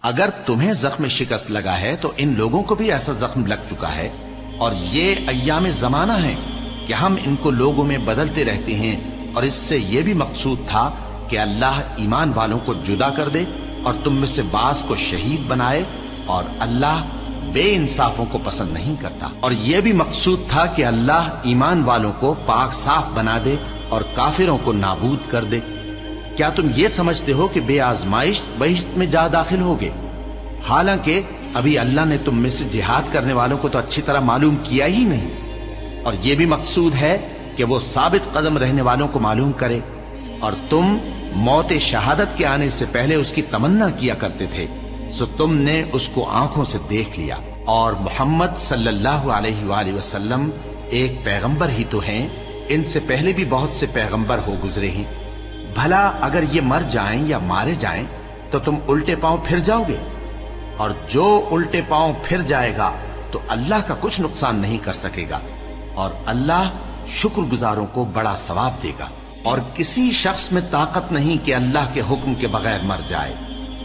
اگر تمہیں زخم شکست لگا ہے تو ان لوگوں کو بھی ایسا زخم لگ چکا ہے، اور یہ ایام زمانہ ہیں کہ ہم ان کو لوگوں میں بدلتے رہتے ہیں، اور اس سے یہ بھی مقصود تھا کہ اللہ ایمان والوں کو جدا کر دے اور تم میں سے بعض کو شہید بنائے، اور اللہ بے انصافوں کو پسند نہیں کرتا۔ اور یہ بھی مقصود تھا کہ اللہ ایمان والوں کو پاک صاف بنا دے اور کافروں کو نابود کر دے۔ کیا تم یہ سمجھتے ہو کہ بے آزمائش بہشت میں جا داخل ہوگے؟ حالانکہ ابھی اللہ نے تم میں سے جہاد کرنے والوں کو تو اچھی طرح معلوم کیا ہی نہیں، اور یہ بھی مقصود ہے کہ وہ ثابت قدم رہنے والوں کو معلوم کرے، اور تم موت شہادت کے آنے سے پہلے اس کی تمنا کیا کرتے تھے، سو تم نے اس کو آنکھوں سے دیکھ لیا۔ اور محمد صلی اللہ علیہ وآلہ وسلم ایک پیغمبر ہی تو ہیں، ان سے پہلے بھی بہت سے پیغمبر ہو گزرے ہیں۔ بھلا اگر یہ مر جائیں یا مارے جائیں تو تم الٹے پاؤں پھر جاؤ گے؟ اور جو الٹے پاؤں پھر جائے گا تو اللہ کا کچھ نقصان نہیں کر سکے گا، اور اللہ شکر گزاروں کو بڑا ثواب دے گا۔ اور کسی شخص میں طاقت نہیں کہ اللہ کے حکم کے بغیر مر جائے،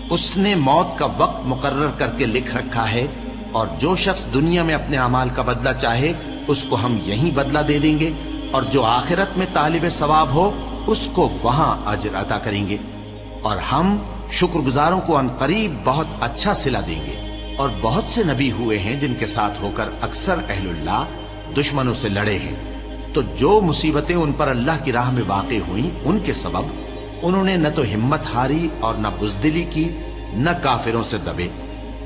اس نے موت کا وقت مقرر کر کے لکھ رکھا ہے، اور جو شخص دنیا میں اپنے اعمال کا بدلہ چاہے اس کو ہم یہیں بدلہ دے دیں گے، اور جو آخرت میں طالب ثواب ہو اس کو وہاں اجر عطا کریں گے، اور ہم شکر گزاروں کو عنقریب بہت اچھا صلہ دیں گے۔ اور بہت سے نبی ہوئے ہیں جن کے ساتھ ہو کر اکثر اہل اللہ دشمنوں سے لڑے ہیں، تو جو مصیبتیں ان پر اللہ کی راہ میں واقع ہوئیں ان کے سبب انہوں نے نہ تو ہمت ہاری اور نہ بزدلی کی، نہ کافروں سے دبے۔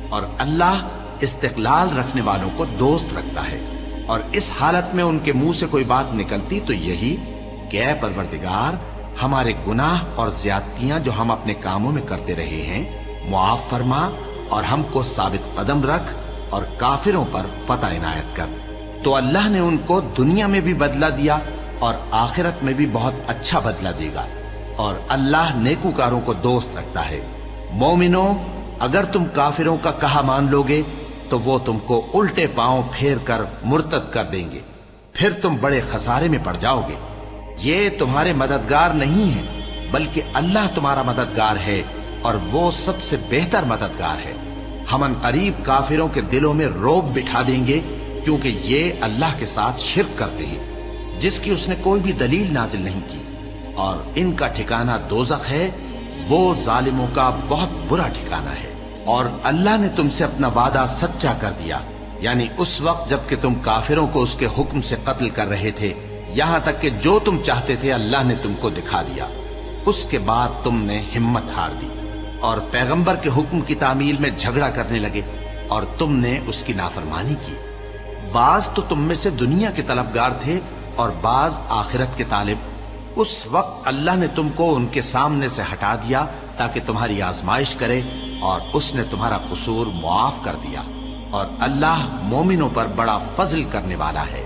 اور اللہ استقلال رکھنے والوں کو دوست رکھتا ہے، اور اس حالت میں ان کے منہ سے کوئی بات نکلتی تو یہی کہ اے پروردگار، ہمارے گناہ اور زیادتیاں جو ہم اپنے کاموں میں کرتے رہے ہیں معاف فرما، اور ہم کو ثابت قدم رکھ اور کافروں پر فتح عنایت کر۔ تو اللہ نے ان کو دنیا میں بھی بدلہ دیا اور آخرت میں بھی بہت اچھا بدلہ دے گا، اور اللہ نیکوکاروں کو دوست رکھتا ہے۔ مومنو، اگر تم کافروں کا کہا مان لوگے تو وہ تم کو الٹے پاؤں پھیر کر مرتد کر دیں گے، پھر تم بڑے خسارے میں پڑ جاؤ گے۔ یہ تمہارے مددگار نہیں ہے بلکہ اللہ تمہارا مددگار ہے، اور وہ سب سے بہتر مددگار ہے۔ ہم عنقریب کافروں کے دلوں میں رعب بٹھا دیں گے، کیونکہ یہ اللہ کے ساتھ شرک کرتے ہیں جس کی اس نے کوئی بھی دلیل نازل نہیں کی، اور ان کا ٹھکانہ دوزخ ہے، وہ ظالموں کا بہت برا ٹھکانہ ہے۔ اور اللہ نے تم سے اپنا وعدہ سچا کر دیا، یعنی اس وقت جب کہ تم کافروں کو اس کے حکم سے قتل کر رہے تھے، یہاں تک کہ جو تم چاہتے تھے اللہ نے تم کو دکھا دیا۔ اس کے بعد تم نے ہمت ہار دی اور پیغمبر کے حکم کی تعمیل میں جھگڑا کرنے لگے، اور تم نے اس کی نافرمانی کی۔ بعض تو تم میں سے دنیا کے طلبگار تھے اور بعض آخرت کے طالب۔ اس وقت اللہ نے تم کو ان کے سامنے سے ہٹا دیا تاکہ تمہاری آزمائش کرے، اور اس نے تمہارا قصور معاف کر دیا، اور اللہ مومنوں پر بڑا فضل کرنے والا ہے۔